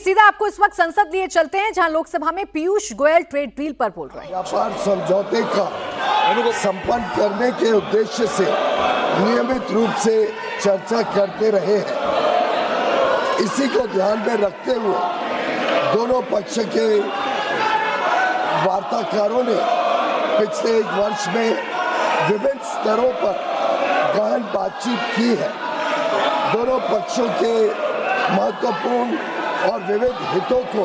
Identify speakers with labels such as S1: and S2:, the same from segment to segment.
S1: सीधा आपको इस वक्त संसद लिए चलते हैं, जहां लोकसभा में पीयूष गोयल ट्रेड डील पर बोल रहे हैं।
S2: व्यापार समझौते का संपन्न करने के उद्देश्य से नियमित रूप से चर्चा करते रहे हैं। इसी को ध्यान में रखते हुए दोनों पक्ष के वार्ताकारों ने पिछले एक वर्ष में विभिन्न स्तरों पर गहन बातचीत की है। दोनों पक्षों के महत्वपूर्ण और विविध हितों को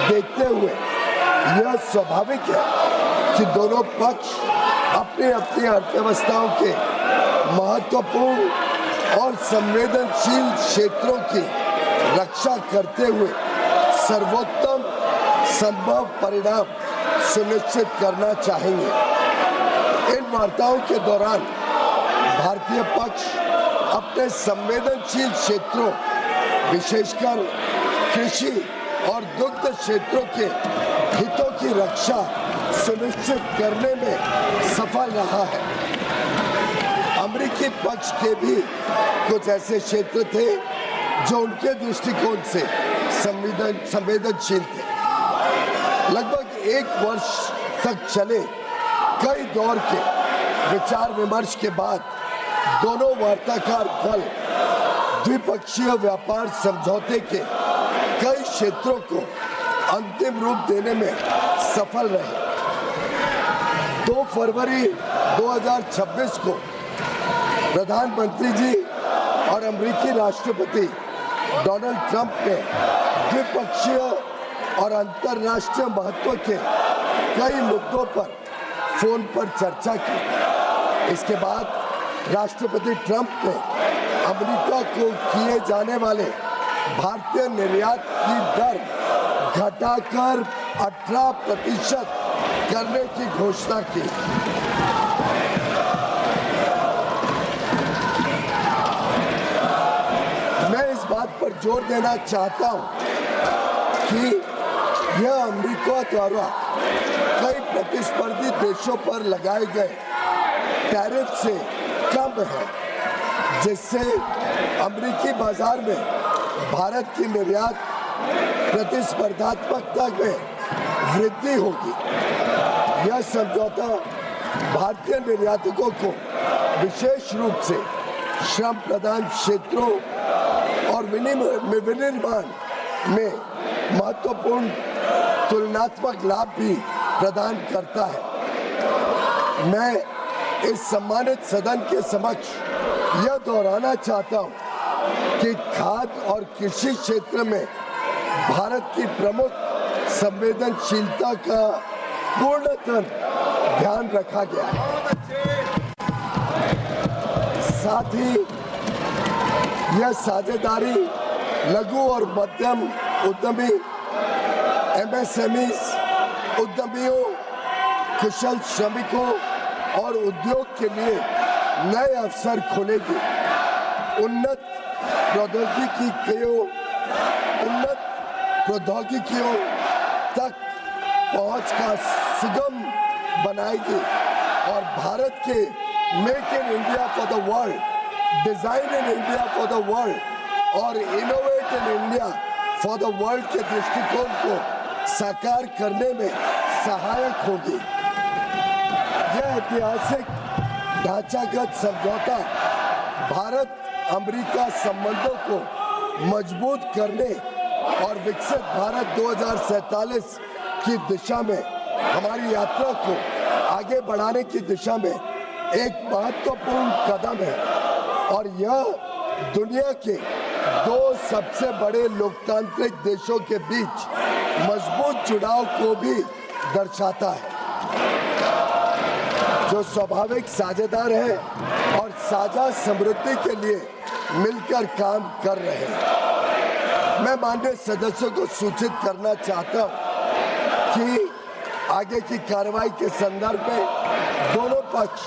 S2: देखते हुए यह स्वाभाविक है कि दोनों पक्ष अपनी अपनी अर्थव्यवस्थाओं के महत्वपूर्ण और संवेदनशील क्षेत्रों की रक्षा करते हुए सर्वोत्तम संभव परिणाम सुनिश्चित करना चाहेंगे। इन वार्ताओं के दौरान भारतीय पक्ष अपने संवेदनशील क्षेत्रों, विशेषकर कृषि और दुग्ध क्षेत्रों के हितों की रक्षा सुनिश्चित करने में सफल रहा है। अमेरिकी पक्ष के भी कुछ ऐसे क्षेत्र थे जो उनके दृष्टिकोण से संवेदनशील थे। लगभग एक वर्ष तक चले कई दौर के विचार विमर्श के बाद दोनों वार्ताकार दल द्विपक्षीय व्यापार समझौते के कई क्षेत्रों को अंतिम रूप देने में सफल रहे। 2 फरवरी 2026 को प्रधानमंत्री जी और अमेरिकी राष्ट्रपति डोनाल्ड ट्रंप ने द्विपक्षीय और अंतर्राष्ट्रीय महत्व के कई मुद्दों पर फोन पर चर्चा की। इसके बाद राष्ट्रपति ट्रंप ने अमेरिका को किए जाने वाले भारतीय निर्यात की दर घटाकर 18% करने की घोषणा की। मैं इस बात पर जोर देना चाहता हूं कि यह अमेरिका द्वारा कई प्रतिस्पर्धी देशों पर लगाए गए टैरिफ से कम है, जिससे अमेरिकी बाजार में भारत की निर्यात प्रतिस्पर्धात्मकता में वृद्धि होगी। यह समझौता भारतीय निर्यातकों को विशेष रूप से श्रम प्रधान क्षेत्रों और विनिर्माण में महत्वपूर्ण तुलनात्मक लाभ भी प्रदान करता है। मैं इस सम्मानित सदन के समक्ष यह दोहराना चाहता हूं कि खाद्य और कृषि क्षेत्र में भारत की प्रमुख संवेदनशीलता का पूर्णतः ध्यान रखा गया है। साथ ही यह साझेदारी लघु और मध्यम उद्यमी, MSMEs, उद्यमियों, कुशल श्रमिकों और उद्योग के लिए नए अवसर खोलेगी। उन्नत प्रौद्योगिकियों तक पहुंच का सुगम बनाएगी और भारत के make in India for the world, design in India for the world और innovate in India for the world के दृष्टिकोण को साकार करने में सहायक होगी। यह ऐतिहासिक ढांचागत समझौता भारत अमेरिका संबंधों को मजबूत करने और विकसित भारत 2047 की दिशा में हमारी यात्रा को आगे बढ़ाने की दिशा में एक महत्वपूर्ण कदम है और यह दुनिया के 2 सबसे बड़े लोकतांत्रिक देशों के बीच मजबूत जुड़ाव को भी दर्शाता है, जो स्वाभाविक साझेदार है और साझा समृद्धि के लिए मिलकर काम कर रहे हैं। मैं माननीय सदस्यों को सूचित करना चाहता हूं कि आगे की कार्रवाई के संदर्भ में दोनों पक्ष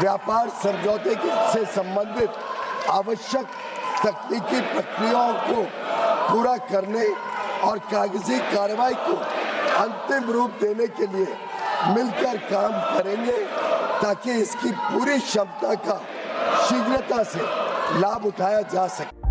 S2: व्यापार समझौते से संबंधित आवश्यक तकनीकी प्रक्रियाओं को पूरा करने और कागजी कार्रवाई को अंतिम रूप देने के लिए मिलकर काम करेंगे ताकि इसकी पूरी क्षमता का शीघ्रता से लाभ उठाया जा सके।